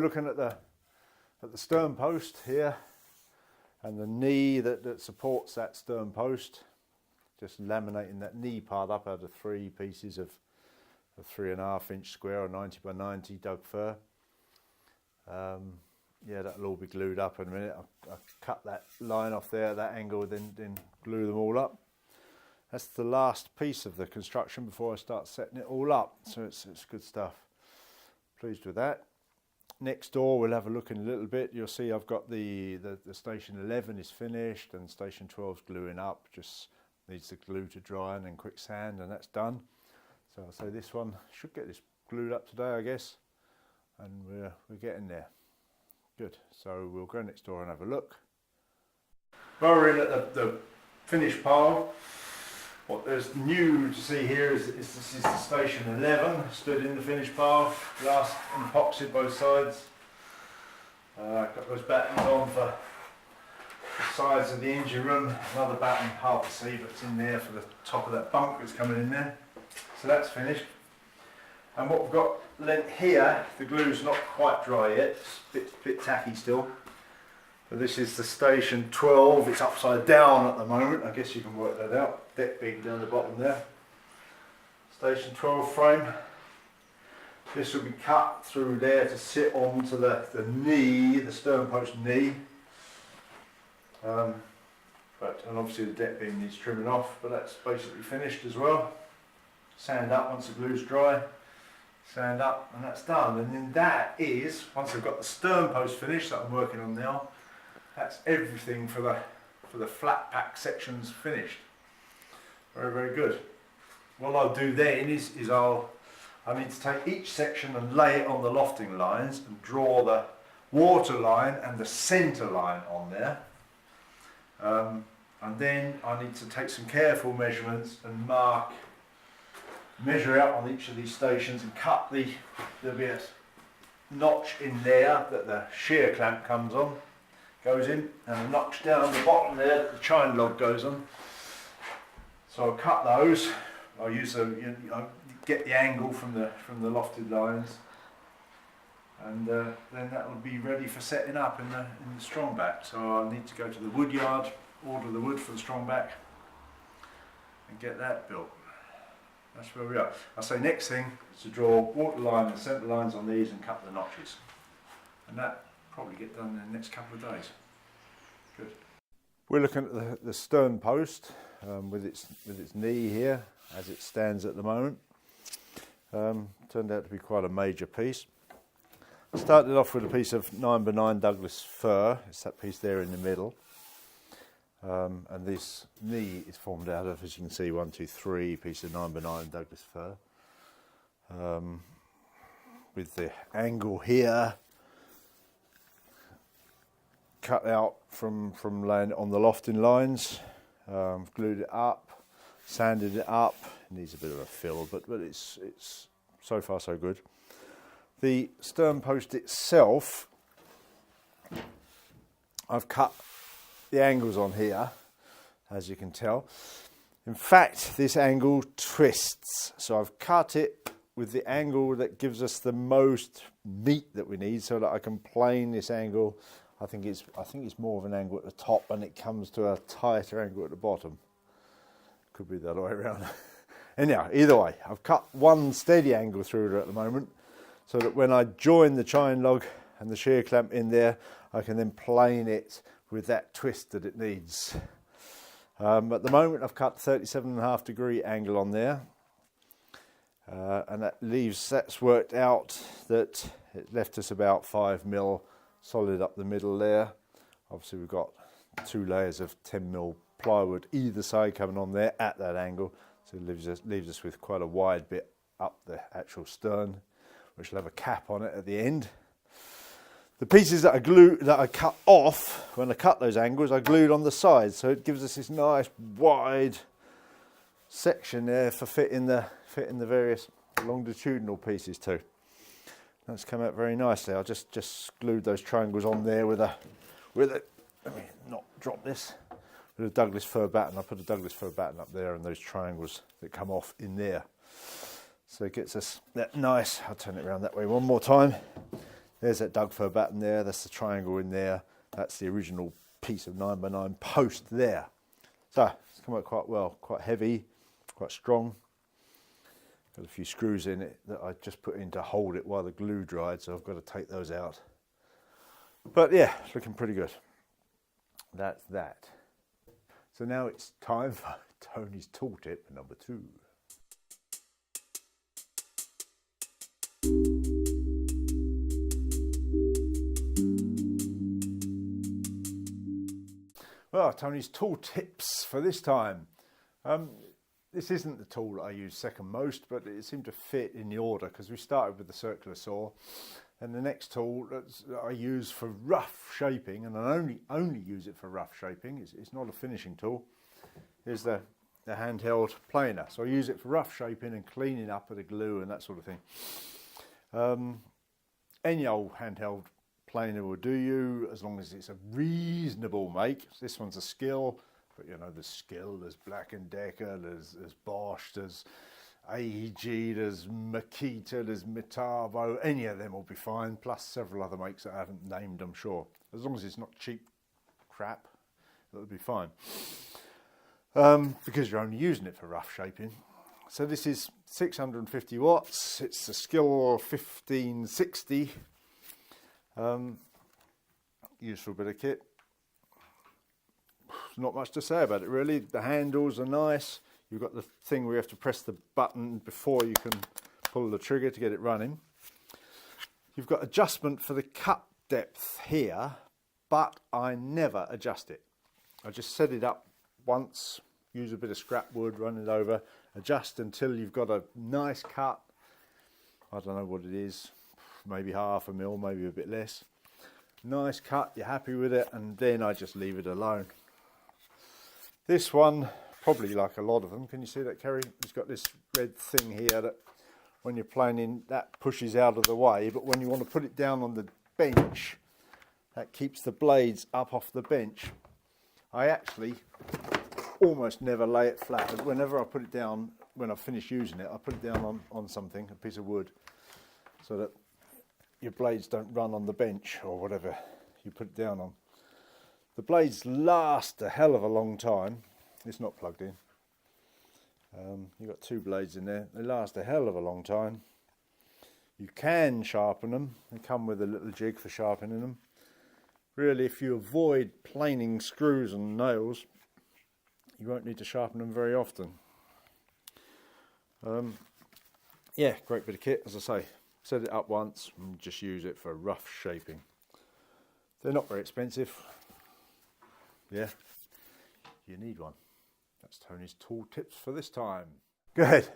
looking at the stern post here and the knee that supports that stern post. Just laminating that knee part up out of 3 pieces of a 3.5 inch square or 90 by 90 Doug fir. Yeah, that'll all be glued up in a minute. I'll cut that line off there at that angle, then glue them all up. That's the last piece of the construction before I start setting it all up. So it's good stuff. Pleased with that. Next door we'll have a look in a little bit. You'll see I've got the station 11 is finished and station 12 is gluing up. Just needs the glue to dry and then quick sand, and that's done. So I'll say this one should get this glued up today, I guess, and we're getting there. Good. So we'll go next door and have a look. While we're in at the finished pile, what there's new to see here is this is the station 11 stood in the finished pile, glass and epoxy both sides. Got those battens on for the sides of the engine room. Another batten, hard to see, but it's in there for the top of that bunk that's coming in there. So that's finished. And what we've got lent here, the glue's not quite dry yet, it's a bit tacky still. But this is the station 12, it's upside down at the moment, I guess you can work that out. Deck beam down the bottom there. Station 12 frame. This will be cut through there to sit onto the knee, the stern post knee. And obviously the deck beam needs trimming off, but that's basically finished as well. Sand up once the glue's dry. Sand up, and that's done. And then that is, once I've got the stern post finished that I'm working on now, that's everything for the flat pack sections finished. Very, very good. What I'll do then is I need to take each section and lay it on the lofting lines and draw the water line and the centre line on there. And then I need to take some careful measurements and measure out on each of these stations and cut there'll be a notch in there that the shear clamp goes in, and a notch down the bottom there that the chine log goes on. So I'll cut those. I'll use get the angle from the lofted lines, and then that will be ready for setting up in the strongback. So I'll need to go to the wood yard, order the wood for the strongback, and get that built. That's where we are. I'll say next thing is to draw water line and centre lines on these and cut the notches. And that probably get done in the next couple of days. Good. We're looking at the stern post with its knee here as it stands at the moment. Turned out to be quite a major piece. Started off with a piece of 9x9 Douglas fir. It's that piece there in the middle. And this knee is formed out of, as you can see, 1, 2, 3 piece of 9x9 Douglas fir. With the angle here cut out from laying it on the lofting lines. Glued it up, sanded it up. It needs a bit of a fill, but it's so far so good. The stern post itself, I've cut the angles on here, as you can tell. In fact, this angle twists, so I've cut it with the angle that gives us the most meat that we need, so that I can plane this angle. I think it's more of an angle at the top, and it comes to a tighter angle at the bottom. Could be the other way around. Anyhow, either way, I've cut one steady angle through it at the moment, so that when I join the chine log and the shear clamp in there, I can then plane it with that twist that it needs. At the moment I've cut 37.5 degree angle on there, and that's worked out that it left us about 5mm solid up the middle there. Obviously we've got 2 layers of 10mm plywood either side coming on there at that angle, so it leaves us with quite a wide bit up the actual stern, which will have a cap on it at the end. The pieces that I cut off when I cut those angles, I glued on the sides, so it gives us this nice wide section there for fitting the various longitudinal pieces too. That's come out very nicely. I just glued those triangles on there with a let me not drop this, with a Douglas fir batten. I put a Douglas fir batten up there and those triangles that come off in there. So it gets us that nice. I'll turn it around that way one more time. There's that Doug fir batten there, that's the triangle in there, that's the original piece of 9x9 post there. So it's come out quite well, quite heavy, quite strong. Got a few screws in it that I just put in to hold it while the glue dried, so I've got to take those out. But yeah, it's looking pretty good. That's that. So now it's time for Tony's tool tip number 2. Well, Tony's tool tips for this time. This isn't the tool that I use second most, but it seemed to fit in the order because we started with the circular saw, and the next tool that I use for rough shaping, and I only use it for rough shaping, it's not a finishing tool, is the handheld planer. So I use it for rough shaping and cleaning up of the glue and that sort of thing. Any old handheld planer will do you, as long as it's a reasonable make. This one's a Skill, but you know, there's Skill, there's Black & Decker, there's Bosch, there's AEG, there's Makita, there's Metabo. Any of them will be fine, plus several other makes that I haven't named, I'm sure. As long as it's not cheap crap, that'll be fine. Because you're only using it for rough shaping. So this is 650 watts, it's a Skill 1560. Useful bit of kit. Not much to say about it really. The handles are nice. You've got the thing where you have to press the button before you can pull the trigger to get it running. You've got adjustment for the cut depth here, but I never adjust it. I just set it up once, use a bit of scrap wood, run it over, adjust until you've got a nice cut. I don't know what it is, maybe 1/2 mil, maybe a bit less. Nice cut, you're happy with it, and then I just leave it alone. This one, probably like a lot of them, can you see that, Kerry? It's got this red thing here that when you're planing, that pushes out of the way, but when you want to put it down on the bench, that keeps the blades up off the bench. I actually almost never lay it flat. Whenever I put it down, when I finish using it, I put it down on something, a piece of wood, so that your blades don't run on the bench or whatever you put it down on. The blades last a hell of a long time. It's not plugged in. You've got 2 blades in there. They last a hell of a long time. You can sharpen them. They come with a little jig for sharpening them. Really, if you avoid planing screws and nails, you won't need to sharpen them very often. Yeah, great bit of kit, as I say. Set it up once and just use it for rough shaping. They're not very expensive. Yeah, you need one. That's Tony's tool tips for this time. Good.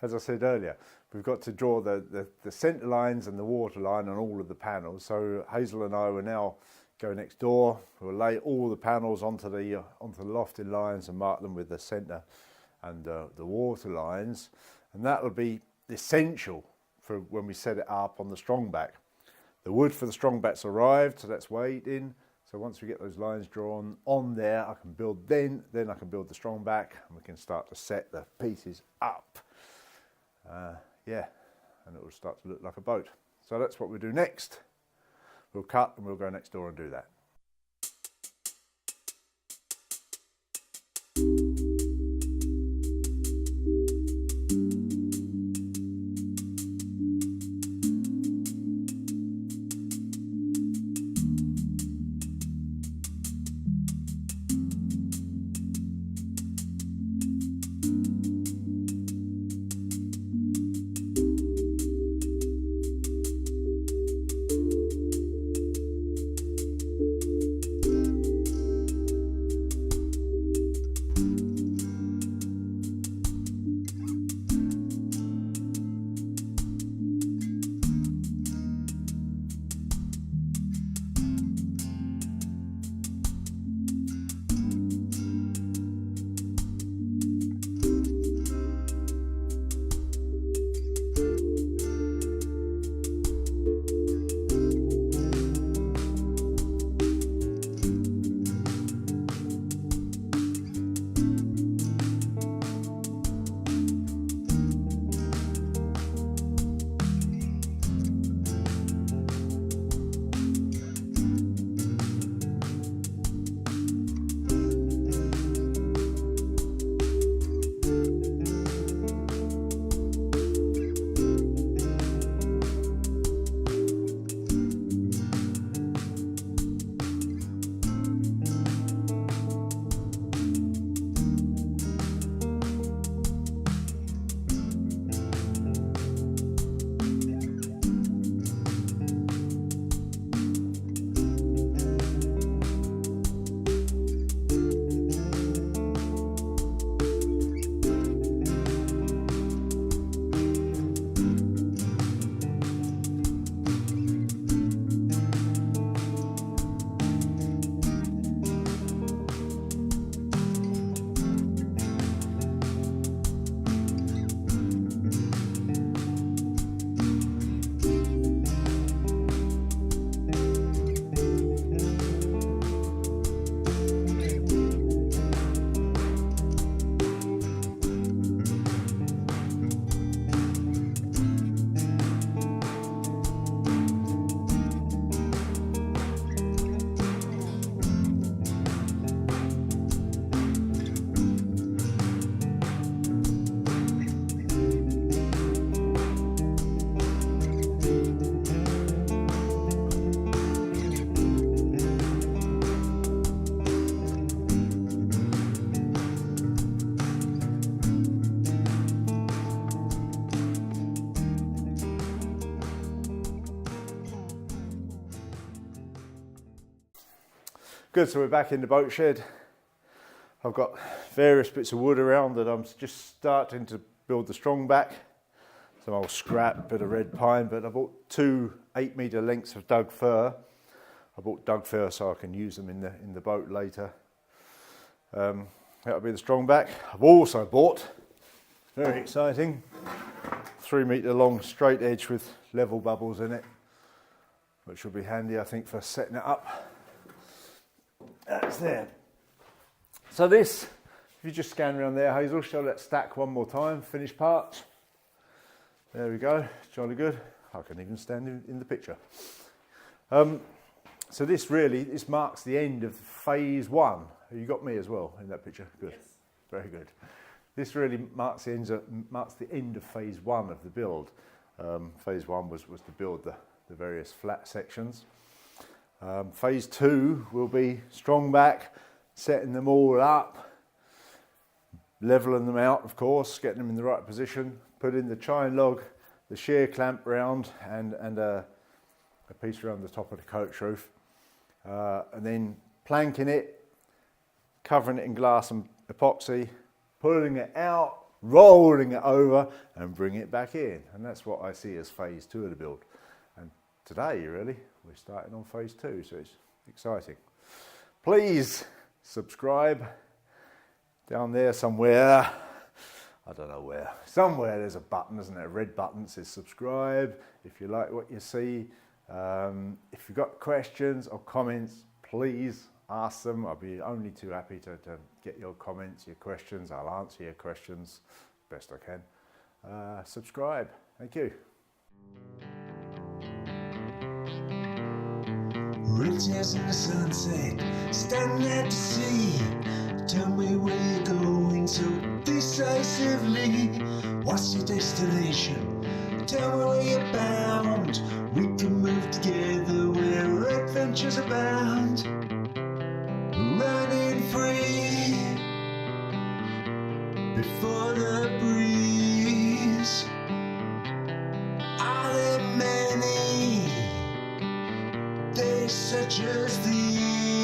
As I said earlier, we've got to draw the centre lines and the water line on all of the panels. So Hazel and I will now go next door. We'll lay all the panels onto the lofting lines and mark them with the centre and the water lines. And that will be essential for when we set it up on the strongback. The wood for the strongbacks arrived, so that's waiting. So once we get those lines drawn on there, I can build then I can build the strongback, and we can start to set the pieces up. Yeah, and it will start to look like a boat. So that's what we'll do next. We'll cut and we'll go next door and do that. Good, so we're back in the boat shed. I've got various bits of wood around that I'm just starting to build the strongback. Some old scrap, bit of red pine, but I bought 2 8-metre lengths of Doug fir. I bought Doug fir so I can use them in the boat later. That'll be the strongback. I've also bought, very exciting, 3-metre long straight edge with level bubbles in it, which will be handy I think for setting it up. That's there. So this, if you just scan around there, Hazel, show that stack one more time, finished parts. There we go, jolly good. I can even stand in the picture. So this marks the end of phase 1. You got me as well in that picture? Good, yes. Very good. This really marks the end of phase 1 of the build. Phase 1 was to build the various flat sections. Phase 2 will be strongback, setting them all up, levelling them out of course, getting them in the right position, putting the chine log, the shear clamp round and a piece around the top of the coach roof, and then planking it, covering it in glass and epoxy, pulling it out, rolling it over and bringing it back in. And that's what I see as phase 2 of the build. And today really we're starting on phase 2, so it's exciting. Please subscribe down there somewhere. I don't know where. Somewhere there's a button, isn't there? A red button that says subscribe. If you like what you see, if you've got questions or comments, please ask them. I'll be only too happy to get your comments, your questions. I'll answer your questions best I can. Subscribe. Thank you. Riches in the sunset, standing at the sea. Tell me where you're going so decisively. What's your destination? Tell me where you're bound. We can move together where adventures abound. Running free before the breeze. Are there many days such as these?